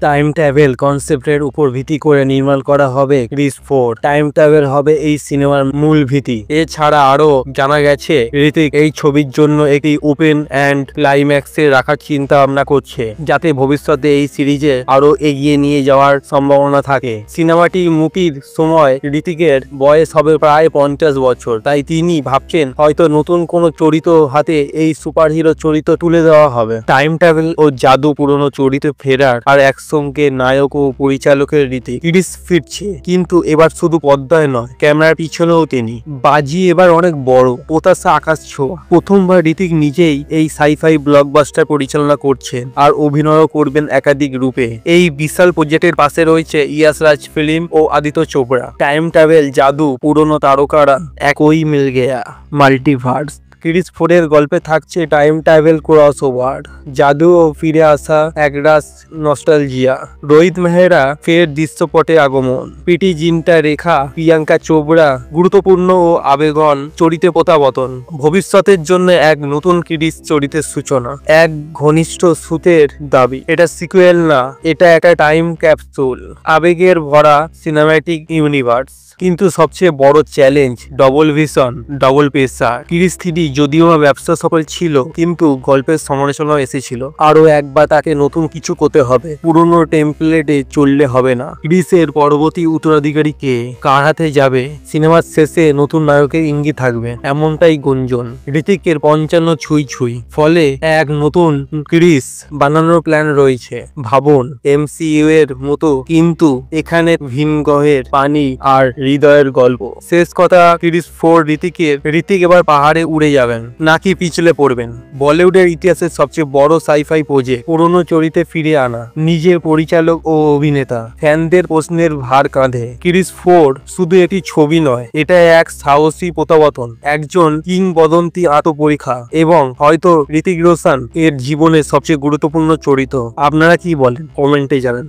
Time travel কনসেপ্টের উপর ভিত্তি করে নির্মাণ করা হবে ক্রিস 4। টাইম ট্রাভেল হবে এই সিনেমার মূল ভিত্তি। এছাড়া আরো জানা গেছে ঋতিক এই ছবির জন্য একটি ওপেন অ্যান্ড ক্লাইম্যাক্সে রাখার চিন্তা ভাবনা করছে, যাতে ভবিষ্যতে এই সিরিজে আরো এগিয়ে নিয়ে যাওয়ার সম্ভাবনা থাকে। সিনেমাটি মুক্তির সময় ঋতিকের বয়স হবে প্রায় 50 বছর, তাই তিনি ভাবছেন হয়তো নতুন কোনো চরিত্র হাতে এই সুপারহিরো চরিত্র তুলে দেওয়া হবে। টাইম ট্রাভেল ও জাদু পুরনো চরিত্রে ফেরার আর একসঙ্গে নায়ক ও পরিচালকের ঋতিক ক্রিস ফিরছে, কিন্তু এবার শুধু পর্দায় নয়, ক্যামেরার পিছনেও তিনি। বাজি এবার অনেক বড়, প্রত্যাশা আকাশ ছোঁয়া। প্রথমবার ঋতিক নিজেই এই সাইফাই ব্লকবাস্টার পরিচালনা করছেন আর অভিনয়ও করবেন একাধিক রূপে। এই বিশাল প্রজেক্টের পাশে রয়েছে ইয়াশ রাজ ফিল্ম ও আদিত্য চোপড়া। টাইম ট্রাভেল, জাদু, পুরনো তারকারা, একই মিল গেয়া, মাল্টিভার্স। ক্রিস 4 এর গল্পে থাকছে টাইম ট্রাভেল, ক্রস ওভার, জাদু ও ফিরে আসা একরাশ নস্টালজিয়া। রোহিত মেহরা ফের দৃশ্যপটে আগমন। পিটি জিন্টা, রেখা, প্রিয়াঙ্কা চোপড়া গুরুত্বপূর্ণ ও আবেগন চরিত্রে প্রত্যাবর্তন। ভবিষ্যতের জন্য এক নতুন ক্রিস চরিত্রের সূচনা। এক ঘনিষ্ঠ সূত্রের দাবি এটা সিকুয়েল না, এটা একটা টাইম ক্যাপসুল, আবেগের ভরা সিনেম্যাটিক ইউনিভার্স। কিন্তু সবচেয়ে বড় challenge, double vision, double pressure. Chris 3 যদিও ব্যবসা সফল ছিল, কিন্তু গল্পের সমালোচনাও এসেছিল। আরো একবার তাকে নতুন কিছু করতে হবে, পুরনো টেমপ্লেটে চললে হবে না। ক্রিসের পরবর্তী উত্তরাধিকারী কে, কার হাতে যাবে? সিনেমার শেষে নতুন নায়কের ইঙ্গিত থাকবে, এমনটাই গুঞ্জন। ঋতিকের 55 ছুঁই, ফলে এক নতুন ক্রিস বানানোর প্ল্যান রয়েছে। ভাবুন MCU এর মতো, কিন্তু এখানে ভিন গ্রহের পানি আর হৃদয়ের গল্প। শেষ কথা, ক্রিস 4 ঋতিক এবার পাহাড়ে উড়ে যাবেন নাকি পিছলে পড়বেন? বলিউডের ইতিহাসের সবচেয়ে বড় সাইফাই প্রজেক্ট, পুরনো চরিত্রে ফিরে আনা, নিজে পরিচালক ও অভিনেতা, ফ্যানদের প্রশ্নের ভার কাঁধে। ক্রিস 4 শুধু একটি ছবি নয়, এটা এক সাহসী প্রত্যাবর্তন, একজন কিংবদন্তি আত্মপরীক্ষা, এবং হয়তো ঋতিক রোশন এর জীবনের সবচেয়ে গুরুত্বপূর্ণ চরিত্র। আপনারা কি বলেন? কমেন্টে জানান।